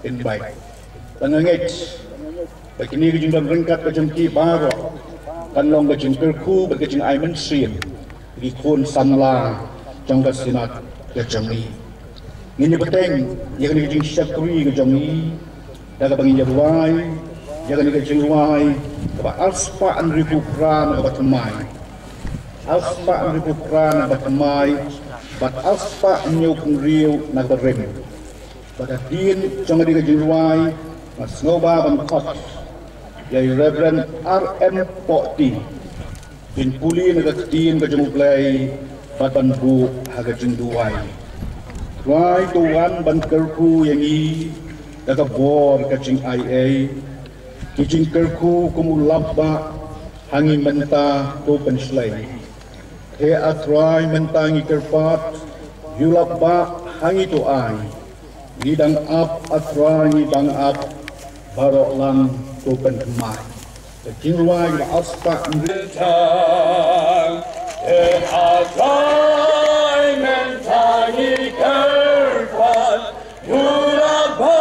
in baik. Pangangit, bagi ni kejung dalam rengkat kejung ki baro, kan long kejung kerku, bagi kejung aiman sien, bagi kun samla, jong kasinat kejung ni. Ini penting, yang ni kejung syakuri kejung ni, daga bangi jaruai, yang ni kejung ruai, kaba alspa an ribu pran kaba temai. Alspa an ribu pran kaba temai, bat alspa nyukung riu nak berem. Pada din jong ni kejung ruai, mas ngoba ban kot. Yai Reverend R.M. Pokti, din puli nak din kejung play, bat ban bu haga jeng duai. Ruai tuan ban kerku yang i, daga bor kejung IA, kijing kerku kumulabba hangi menta tu penslay. He atrai mentangi kerpat, yulabba hangi tu ai. Ngidang ap atrai ngidang ap, barok lang tu pentemai. Kejing ruai ba aspa mentang, he atrai mentangi kerpat, yulabba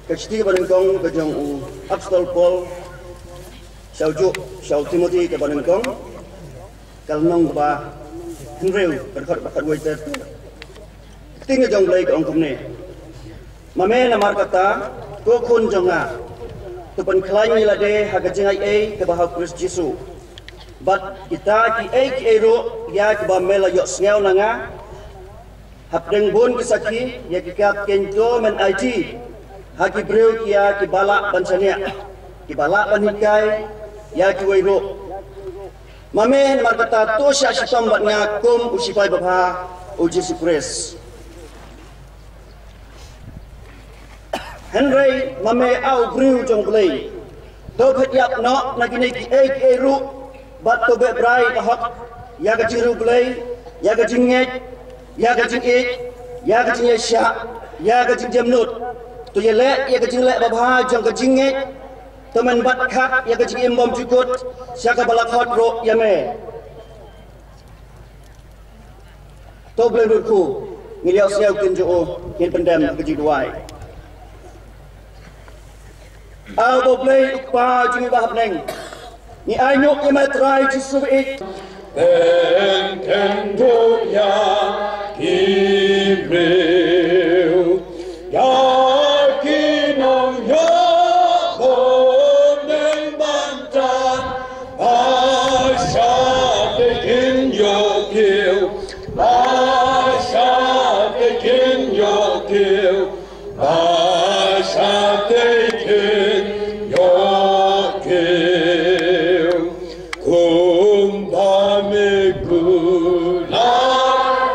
Kecil barengkong kejong Apostol Paul, Xiao Timothy ke barengkong, kalnong ba Henry berkat waiter. Tinggal jong lagi ongkom ni. Mame namar kata, ko kun jonga, tupan kelai ni lade haga jengai ke bahau Kristus Yesus. But kita ki ero ya ke ba mela yok sngau nanga, hapdeng bun kisaki ya kikat kento men IT. Haki breu kia ki balak bansania, ki balak banhikai, ya ki wairo. Mame namar kata to sya shitam batnya kum usipai bapa uji sipres. Henry mame au breu jong play. To phetiap no nagini ki ru bat to be brai kahak ya ka jiru play, ya ka jinget, ya ka jingit, ya ka jinyesya, ya ka jinjamnut. Tu ye lek ye kejing lek babha jong kejing nget teman bat khak ye kejing imbom jukut syaka balakot ro ye me to bleng rutku ngiliau siau kinjo kin pendam kejing duai au bo blei ukpa jing bahap neng ni anyuk ye matrai jisu ik den kendo ya kibreu ya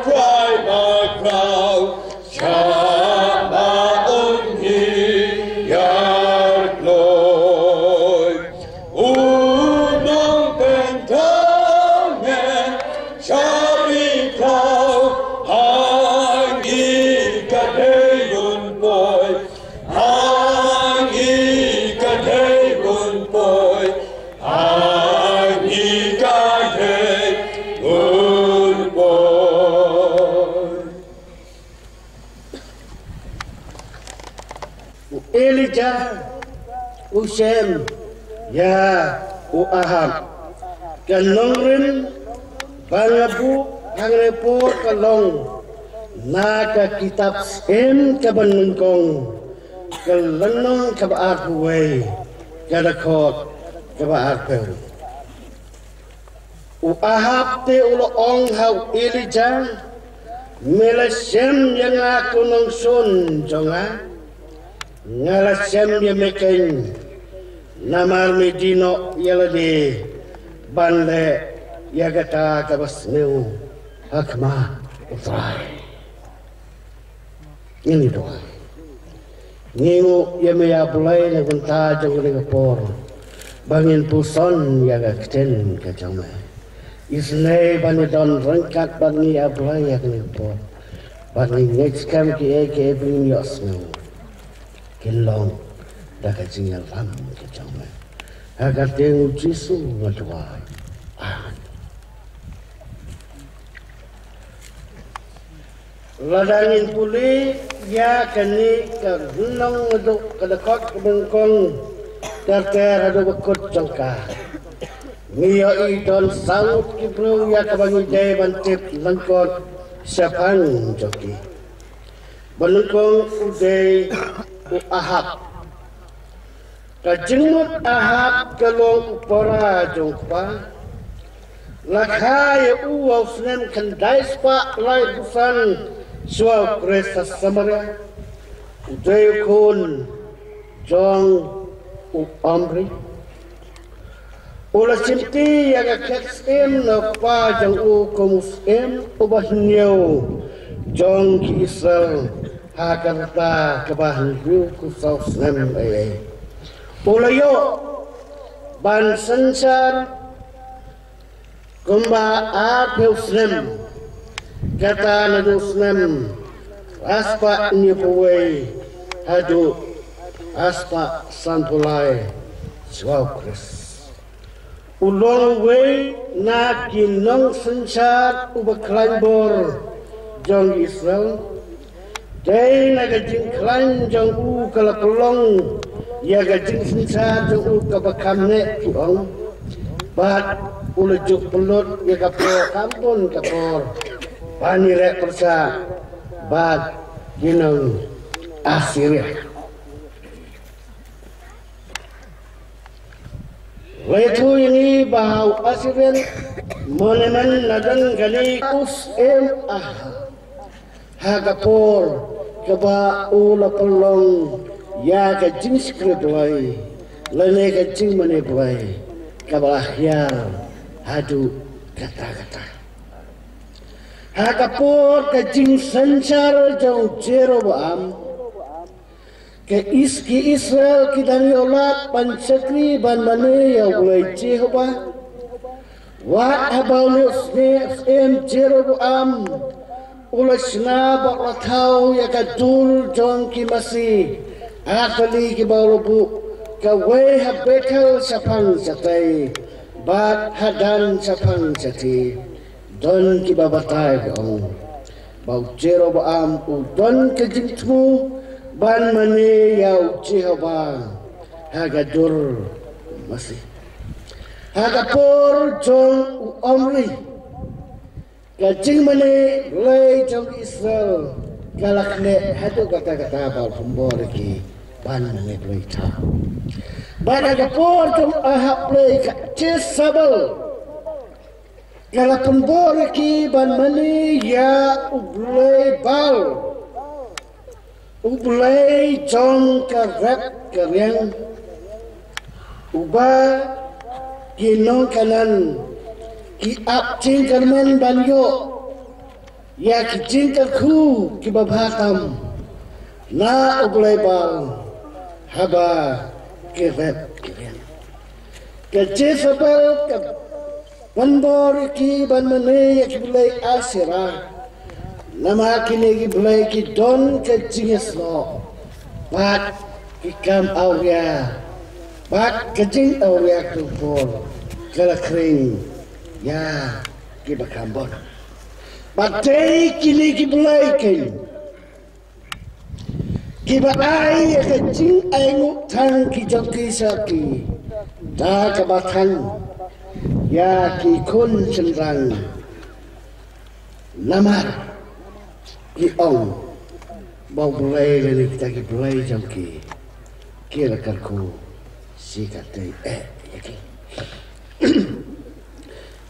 Cry, my cry. Elijah, Shem, ya Ahab. Kalongrin bangabu hangrepot kalong naka kitab Shem kabanungkong kalanong kabaarkuway kadakot kabaarkel. Ahab te uloong hau Elijah melasem yang aku nongsun jonga ngalasem dia meken namar medino yalade banle yagata kabasneu hakma utrai ini doa ngingu yamaya bulai na gunta jong ngapor bangin puson yaga kten kajama isnei bani don rangkat bani ablai yak ngapor bani ngekam ki eke bring yosno kelong daga jingal ram kajama agar tengu jisu ngadwa ladangin puli ya kani karunang ngaduk kadakot kabengkong karter adu bekut jangka Miyo idon sangut kibru ya kabangi jay bantip langkot siapang joki balungkong uday Ahab kajengmut Ahab kalong upara jongpa lakhaya uwaw snem kandais pa lai busan suaw kresa samara uday kun jong Amri Ula cinti yang keks na pa jang komus ubah niyo jong ki Israel hakarta kabahan yu kusaw snem ay ula yo ban sansar kumba apew snem kata nadu snem aspa niyo puway hadu aspa sanpulay suaw kres ulong way na kinong sansar ubaklain bor jong Israel day nagajing klain jong u kalakulong yagajing sansar jong u kabakamne kiong bat ulajuk pelot yagapor kampun kapor panirek persa bat ginong Assyria Letu ini bahau Assyrian monemen nadan gali hagapor keba ula pelong ya ka jins kredwai lene ka jing mane bwai kabahyar hadu kata-kata hagapor ka jing sansar jauh Jeroboam ke iski Israel kita nyolat pansakri ban mane ya ulai Jehovah wa abaunus ne Jeroboam ulai sna baklatau ya kadul jong ki masi akali ki baulubu ka we habekel sapang satai bat hadan sapang sati don ki babatai ong bau Jeroboam udon ke jintmu ban mane yau Jehovah hagadur masih hagapor jong Omri kajing mane lay jong Israel galakne hadu kata-kata bal pembor ki ban mane lay ta ban hagapor jong Ahab lay Jezabel galak pembor ki ban mane ya ublay bal Ublay jong karep kariang uba kinong kanan ki ap jing karman banyo ya ki jing karku ki babhatam na ublay bal haba karep kariang ke Jezabel ke banbor ki ban mane ya ki ublay Assyria nama kini ki bulai ki don ke jingis lo bat ki kam auria bat ke jing auria kupor kala kering ya ki bakambon bat day kini ki bulai ki Kiba ai ke jing ai nguk thang ki jok ki saki da ka batang ya ki kun senrang lamar ki ong bau belai le kita ki belai jok ki kira karku si katai ya ki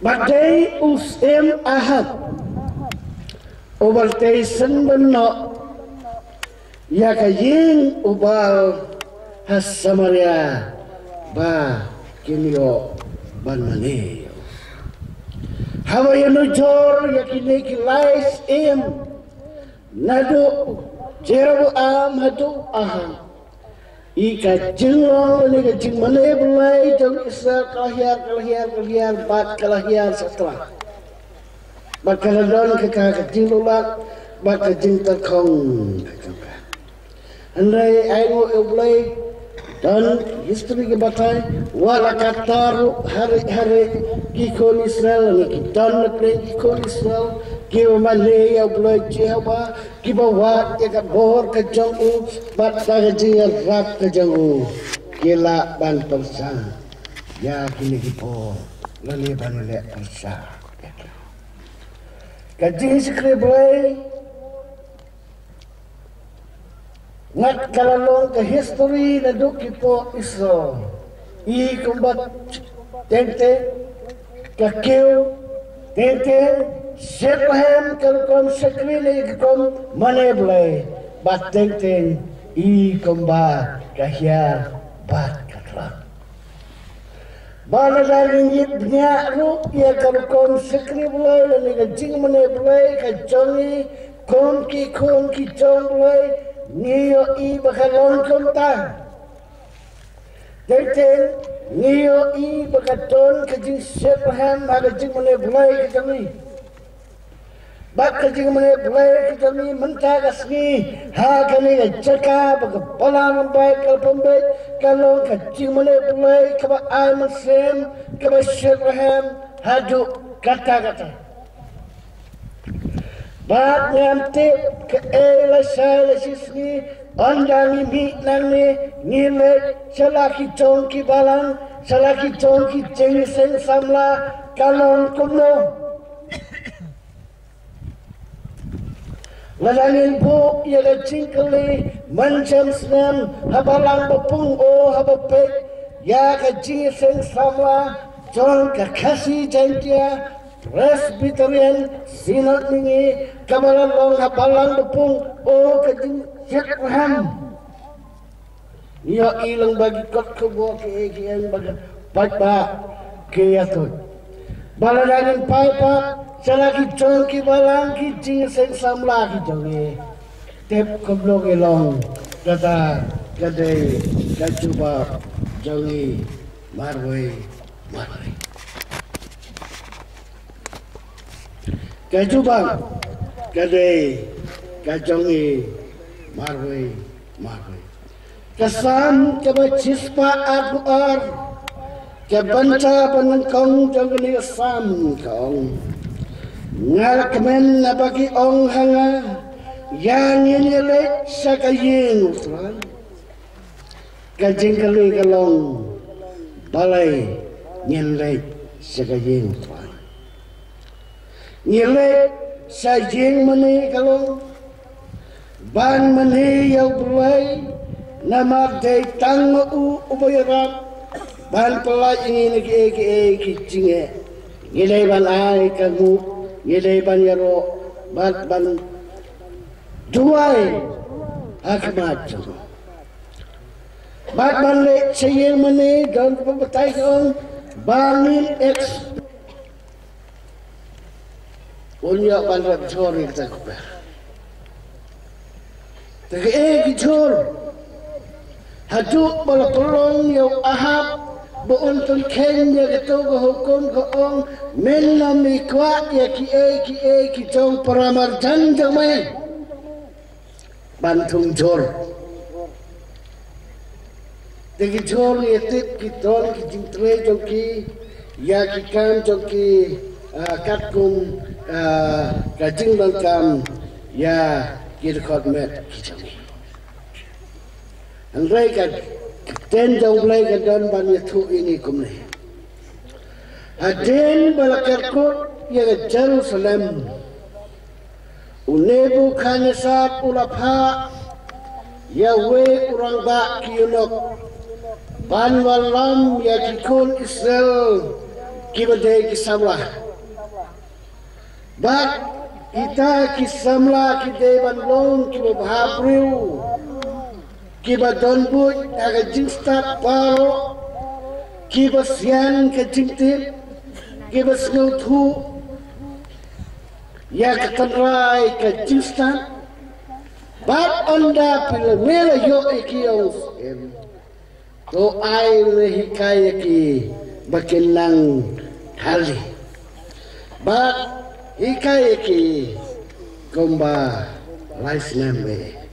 badai usem ahad overtation benno ya kaying ubal has Samaria ba kinyo ban mani hawa yanujor ya kini kilais nadu jerabu hadu aham ika jingong ni ka jing mani bulai jong isa kalahiar bat kalahiar setelah bat kaladon ka jinglulak bat ka jing terkong Andai ayo ulai dan history ke batai wala katar hari kikon Israel ni kitan nakre kikon Israel kiwa Malaya ulai Jehovah kiwa wat ya kabor kejangu bat lagi rap kejangu kila ban persa ya kini kipo lalu ban lek persa kaji skriblai ngat kalalong ke history na duk kipo Israel I kumbat tente kakiw tente Bethlehem kalkom sakrile kom maneblay bat tente I kumba kahya bat katla bala daling yibnya ru ya kalkom sakrile ni ka jing maneblay ka jongi kon ki jonglay Niyo I bakalon kumta Deten Niyo I bakaton kajing Bethlehem Agajing mene bulai kajami Bak kajing mene bulai kajami Mentagas ni Hakani jaka bakapalan Mbay kalpambay Kalong kajing mene bulai Kaba ay Muslim Kaba Bethlehem Hadu kata-kata Bat ngamti ke elasai lasisni andang mi nangni nile salaki chongki balang salaki chongki jengsen samla kalon kumno lalangin bu yaga chingkali mancam snam habalang bapung o habapek yaga jengsen samla chong kakasi jantia Presbyterian Synod ningi kamalalong hapalang bepung o kajing Bethlehem niya ilang bagi kot kubo kiyan baga pagpa kiyatod balalangin paipa salaki chongki balangki jing sen samlaki jongi tep kublog ilong kata kadai kajuba jongi marway Kajubang, kadai, kajongi, marway. Kasam kabacispa aguar, kabanca panengkong jangni asam kong. Ngalakmen nabagi ong hanga, yang nyelek sakaying utran. Kajing kali kalong, balai nyelek sakaying utran. Nilai sajing mani kalau ban mani yang berlai nama day tang ubayarap ban pelai ini lagi kicingnya nilai ban ai kamu nilai ban yaro ban duai akmat ban le sajing mani dan pemetai kong bangin eks Unya bandar jor kita kuper. Tapi jor. Haduk bala tolong yang ahab buuntun kenya gitu ke hukum ke ong menami kuat ya ki jong paramarjan jamai bantung jor. Tapi jor itu kita jing tre joki ya ki kan joki katkum kajing langkam ya kirkot met kijami Andaikan ten jauh lagi dan banyak tu ini kumne. Aden balakarkut yang Jerusalem. Unebu kanesa ulapha Yahweh kurang bak kiyunok. Banwalam ya kikun Israel kibadai kisamlah. Bak kita kisamlah kidai banlong kibabhabriu. Kiba donbut aga jingstat paro kiba sian ka jingtip kiba snautu ya katanrai ka jingstat bat anda pila mela yo ikios to ai hikaya ki bakinang hali bat hikaya ki komba laisname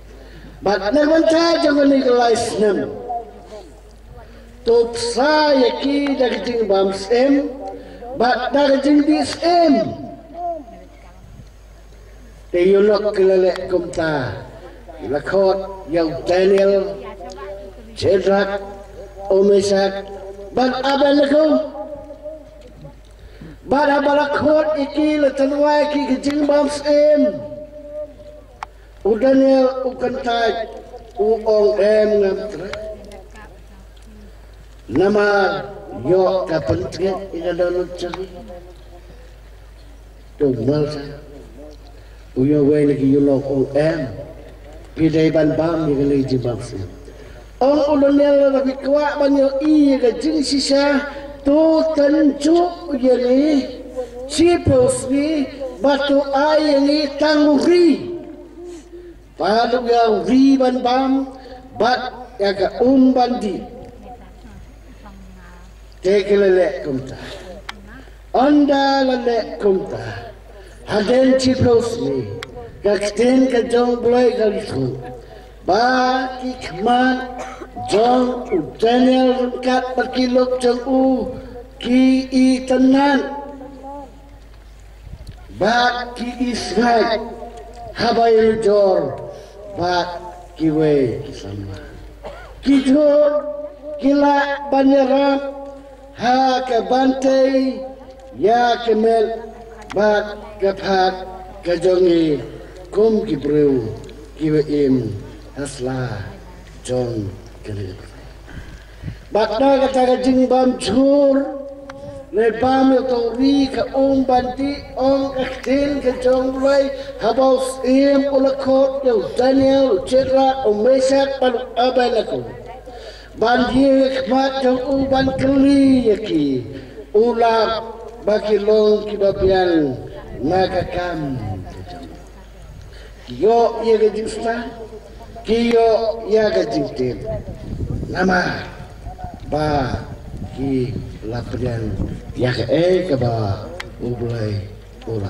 But nagmanta jangan legalize nam. Top saya ki daging bams em, but daging dis em. Teyolok kelelek kumta, lakot yang Daniel, Jedrak, Omesak, but abalakom. But abalakot iki latanwai ki daging bams em. Udahnya ukantai uong ngam nama yo kapenting ina dalam cari tu malsa uyo way lagi yulong ong pidai ban bam ni kali jibam si ong udahnya lebih kuat banyak iya gajing sisa tu tencu yani cipos ni batu air ni tangguri Palu yang riban bam, bat yaga bandi. Teke lelek kumta, anda lelek kumta. Haden cipros ni, kakten ka jong boleh kalisu. Ba ikman jong Daniel rengkat berkilok jong ki itenan. Ba ki Israel habayil jor. Bat kiwe kisama kijor kila banyaram ha ke bantai ya kemel bat kapat kajongi kum kibreu kiwe im asla jong kene bat na kata kajing bam chur le bam yo ri ka banti ong aktin ka jong lai habos im ulakot yo Daniel Jedrak Omesak palu abalako bandi khmat jong ban kli yaki ulap baki long kibabian nakakam yo ye gajista kiyo ya gajistim nama ba ki laprian ya ke ba ublai ula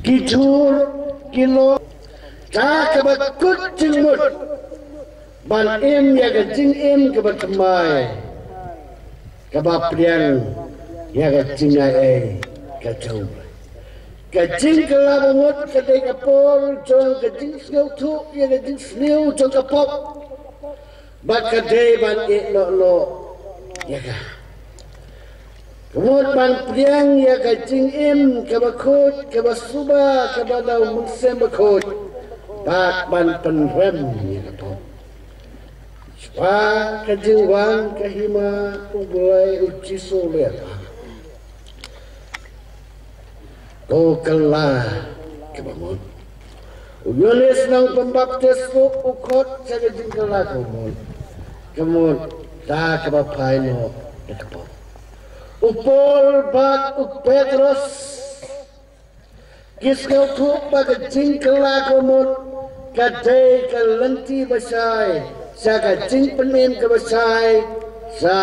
kitur kilo ka ke ba kut jingmut ban em ya ke jing em ke ba temai ke ba prian ya ke jingai ke chau ke jing ke la bangut ke dei ke por jong ke jing sneu tu ya ke jing sneu jong ke pop ba ke dei ban e lo ya ka kemudian ban priang ya ka jing im ka bakut ka basuba ka badau munsem bakut ba ban penrem ya ka pop swa ka jing wang ka hima ubulai uci soleh ko kala ka bangun uyones nang pembaptis ko ukot sa ka jing kala ko kemudian ta ka bapai no ka Upol bat Petrus kisau tu baga jingkala komon kadai kalenti basai sa ka jing penem ke basai sa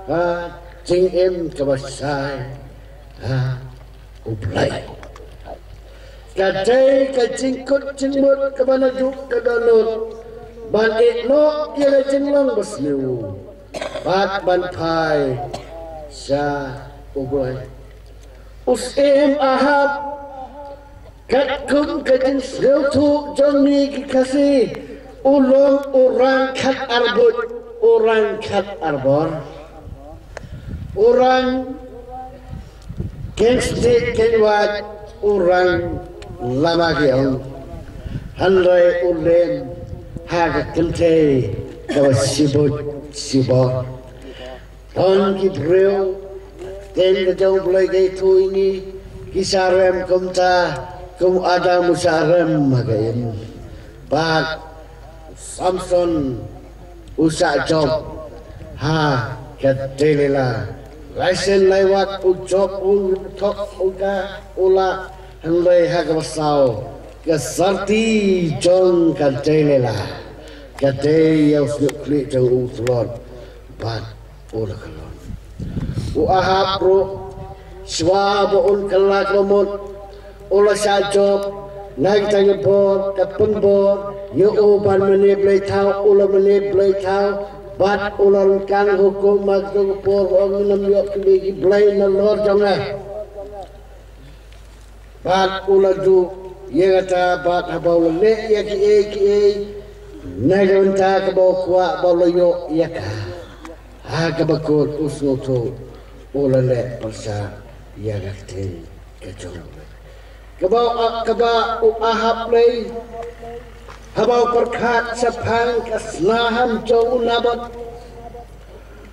ha jing em ke basai ha uplai kadai ka jingkut jingmut ke mana duk ke dalut ban no ia jinglong baslu bat ban pai sa uboy usim ahab kat kum kajin sel tu jong ni ki kasi ulung orang kat arbut, orang kat arbor, orang genstik kenwat, orang lama kiong, handai ulem, haga kente, kawa sibut sibor, ton kibreu, ten kejauh mulai gay tu ini, kisarem kumta, kum ada musarem magain, bak Samson usak job, ha ketelela. Laisen lewat ujob utok uga ula henlai hagasau kesarti jong ketelela. Kete yang sukli jong utlon bat ula kalon. Uahap ro swab ul kelak lomot ula sajob naik tanya bor kapun bor yo uban meneblai tau ula meneblai tau. Bat ular kang hukum magdung por ang namyok lagi blay na lor jangan. Bat ular du ye kata bat habaw le ya ki nagon ta kabaw kwa baloyo ya ka. Ha kabakot usno to ular le persa ya gakten kajong. Kabaw ahap lay habaw perkat sapang kaslaham jauh nabat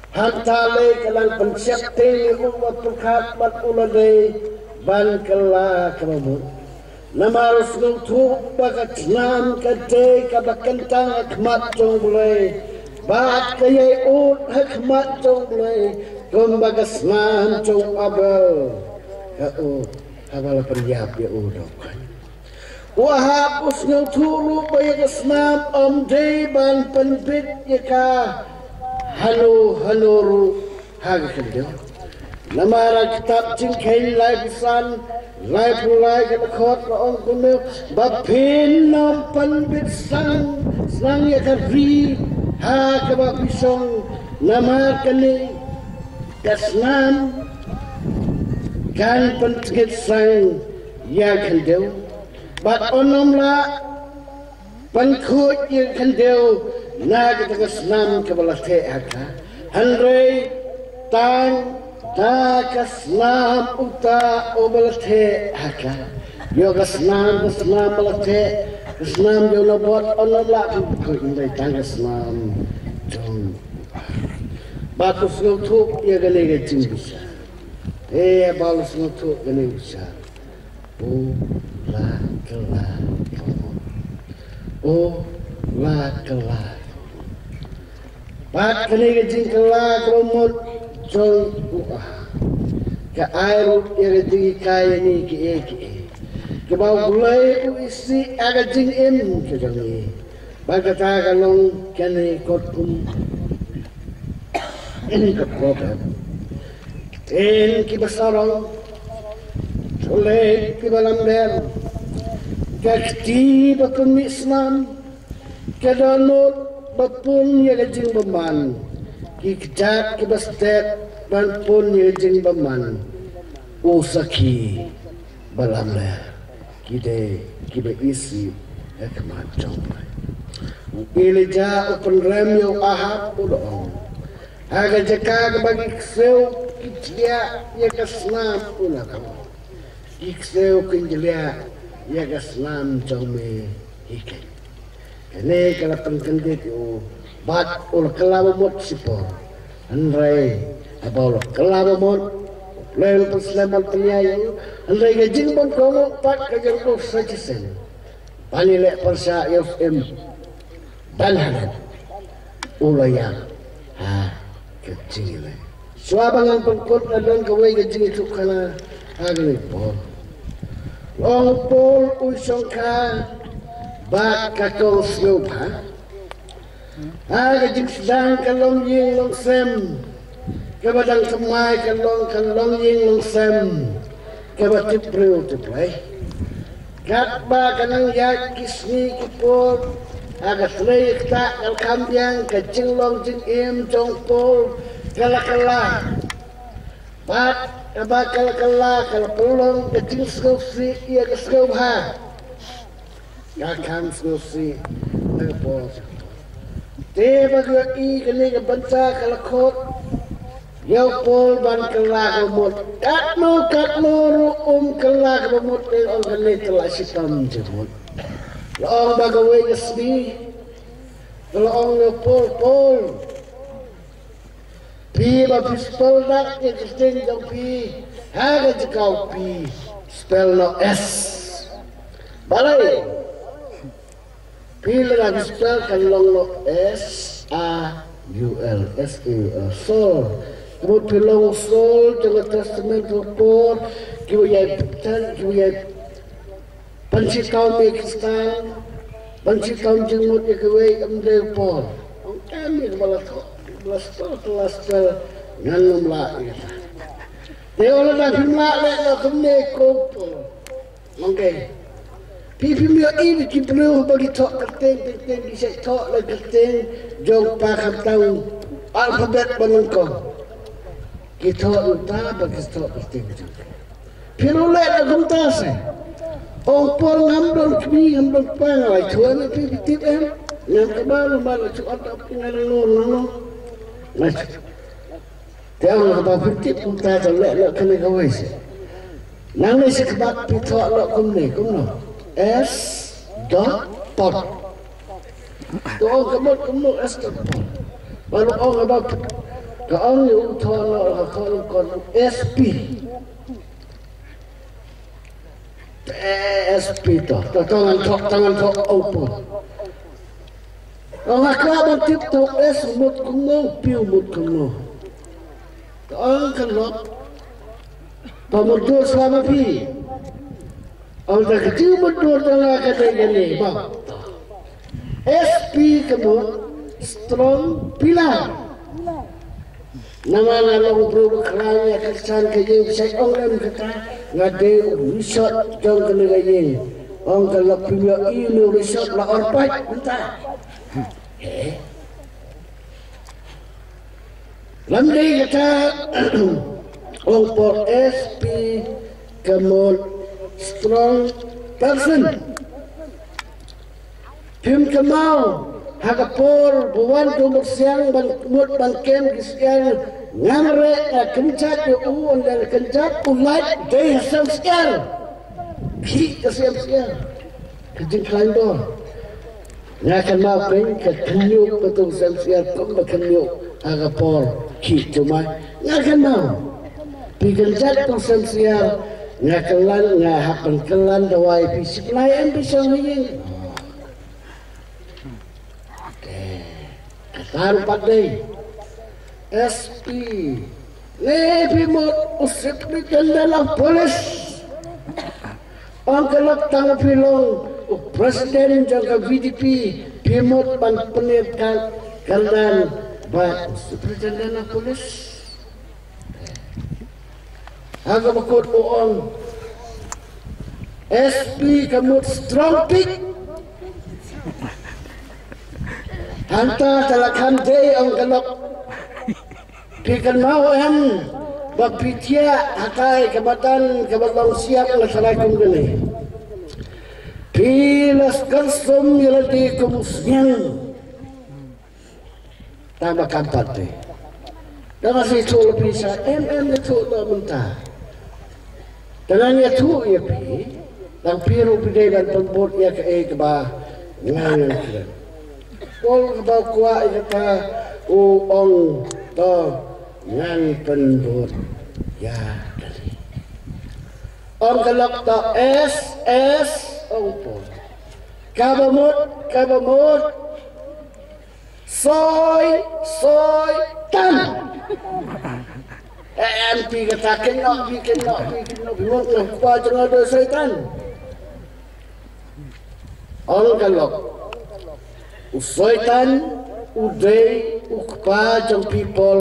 hantale kalang pensiap teli umat perkat bat ulade ban kala kamu namarus nungtu bakat nam kate kabakentang akmat jauh boleh bat kaya ut akmat jauh boleh kumbagas nam jauh abel kau habal periap ya udokan wahap usnau turu bayag asnam day ban penbit yaka hanu hagakandiyo namara kitab cingkain lai pisan lai pulai kabakot laong kuno bapin nam penbit sang yaka ri hagabapisong namar kani kasnam kan penbit sang yakandiyo Bat onom la pangkut yang kandil na kita senam kebalate haka handai tang da kasnam uta obalate haka yo kasnam balate kasnam yo labot onom la pangkut handai tang kasnam jong batus ngutuk ya gane gajing bisa balus ngutuk gane bisa la kelak la kelak pat kene gajing kelak romot jong ke air ya gajing kaya ni ke bau gulai isi agajing em ke jangi bagata kalong kene kotum ini ke problem ki besarong Oleh kibalamber, kakti bakun Islam, kadanot bapun ya gajing baman, kikjak kibastet banpun ya gajing baman, usaki balamber, kide kiba isi hekmat jombai. Ilija upun remyo ahap udoong, aga jaka bagi kseu kitlia ya kasnam unakam. Ikseu kenjelia ya gaslam jaume hikai. Kene kalau pengkendit u bat ul kelabamot sipor. Andrai abal kelabamot lel persleman peniayu. Andrai gajing bon komo pat kajang ko sajisen. Panilek persa yosem balhanan ulaya ha kecile. Suabangan pengkot dan kawai gajing itu kana agli pol. Long pol usongka bak kakol slopa. Agajing sedang kalong ying long sem. Kabadang kemai kalong ying long sem. Kabatip priu tiplay. Gatba kanang yak kisni kipol. Agas leik tak kal kambyang kajing long jing im jong pol. Kala. Bat bakal kalau pelong kecil skosi ia skobha. Gakan skosi Paul. Teva ke I kene ke bangsa kalakot. Yau Paul ban kelak mut. Katno kelak mut on kene telah sitam jemut. Laong bagawai kesbi. Laong yo Paul. Pi ba pistol dak ke kesting jauh pi. Haga jekau pi. Spell no S. Balai. Pi lagi spell kan long no S-A-U-L. S-A-U-L. Sol. Kemudian pilong sol dengan testament report. Kiwiyai betul. Kiwiyai panci kaum Pakistan. Panci kaum jengut kiwiyai amdel por. Kami kepala kelas spell nganum lah. Dia orang dah filmak lek kemne kopol. Mangke. Pipi mio ini kiplu bagi tok kerteng bisa tok le kerteng jong pakam tahu alfabet menungko. Kita entah bagi tok kerteng jong. Pilu lek dah gumtas. Opol ngamdon kbi ngamdon pangai tuan pipi tip yang kebal malu cuat pengaruh nono. Mas. Dia orang apa tip entah lek kena kawai se. Nang ni sekebak pitok lek kumno. S. Pot. Tuan kamu S. Pot. Baru orang apa? Kau ni utara kalau SP. SP tu. Tangan tok open. Orang kau tip tu S mut kumno, piu mut kumno. Kau kalau pemudur selama pi. Orang dah kecil betul dalam kata ini, bang. SP kemud strong pilar. Nama berupa kerana kesan kerja saya orang kata ngade resort jong kena gaya. Orang kalau punya ini resort lah orpat bentar. Lambai kata orang por SP kemud strong person. Pim kemau hagapor buwan tumut siang mut bangkem kisian ngamre kencat uun dan kencat ulat day hasam siang ki kasiam siang kejing klaimbor ngakan mau peng kenyuk betul sam siang kom kenyuk hagapor ki cuma ngakan mau pi kencat tung sam siang ngakalan ngahapan kelan dawai fisik lain bisa ngiyeng. Taruh padai SP lebih mau usip di dalam polis angkelak tang pilong presiden jaga VDP pimot pan penirkan kalan ba usip di dalam polis. Aga bakot uong SP kamu strong pick hanta talakan day ang kalok pikan mau bapitia hakai kabatan kabatang siap na salakum gani pilas kalsum yalati kumusnyang tama kampate dama si cholo pisa na cholo munta tananya tu ya pi lang piro pide dan pembot ya ke ba ngangan kira Pol kebau kuat kata uong to ngan pendut ya dari ong kelak to S ong pol kabamut soy tan MP kata kenok bikin bingung lah kuat jangan ada syaitan ong kelak Usaitan, uday, ukpa, jang people,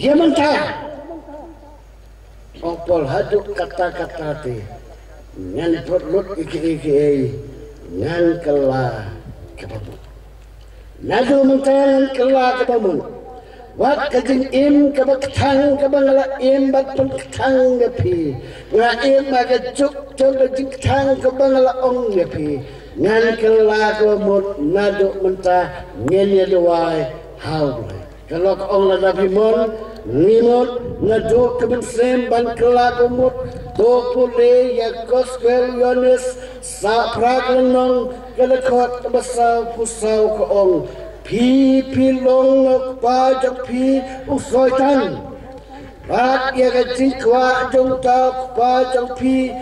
yamanta. Opol haduk kata-kata te, ngan perlut iki, ngan kela kepamun. Nadu mentan kela kepamun. Wat kajing kabakatang kabangala batun katang gapi. Nga magajuk jang kajing katang kabangala ong gapi. ngan kelaku mut naduk mentah ngenya doai hau kalau ông là Nabi Mon limut naduk kebensem ban kelaku mut to pule ya gospel yones sa praglenong kelekot besau pusau ke ông pi long pa jak pi usoi tan Bat ya kecil kuat jong tak pa jong pi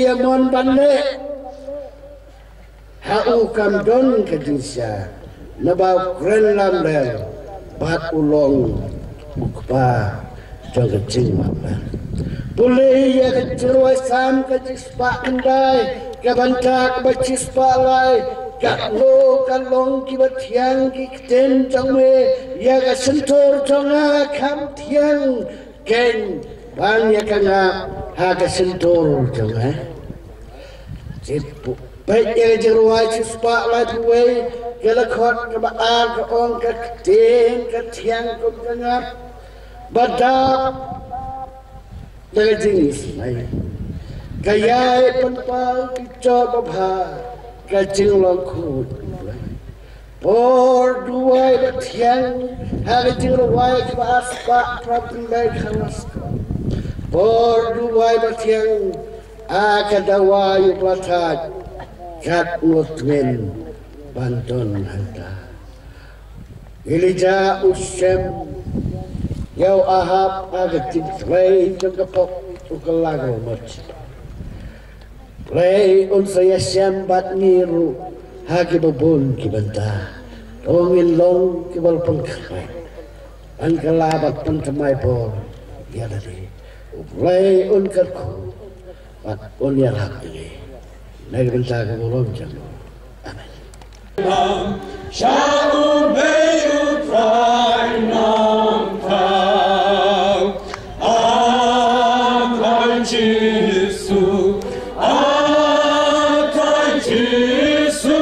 ya mon bande hau kam don kedisya nabau kren lam del bat ulong ukpa jong kecil mama boleh ya kecil wasam kecil spa kendai kabantak bacis palai kat lo kalong kibat tiang kikten jong me ya ka sentor jong kam tiang ken bang ya kanga ha ka sentor jong cipu baik ya jeruai cispa lai tuwe kala khot ka ba ka ong ka ten ka tiang ko kanga badak dari jenis mai kaya penpal dicoba bha kacing longkut por duai batiang hari jiruai kebas pak prabindai khalas por duai batiang akadawai platat kat ngutmen banton hanta ilija usem yau ahab agatin play jengkapok ukalago mach play unsaya syambat niru hagi babun kibanta tongin long kibal pengkrai an kalabat pentemai bor ya tadi play unkarku pat unyar hak ini nagi benta kebulong jamu amin Shalom Beu Prainam Tau Akai Jesu Akai Jesu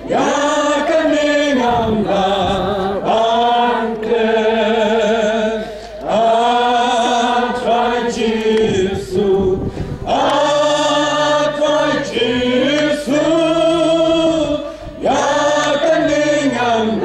Yakaningang Labante Akai Jesu Akai Jesu Ya kaningang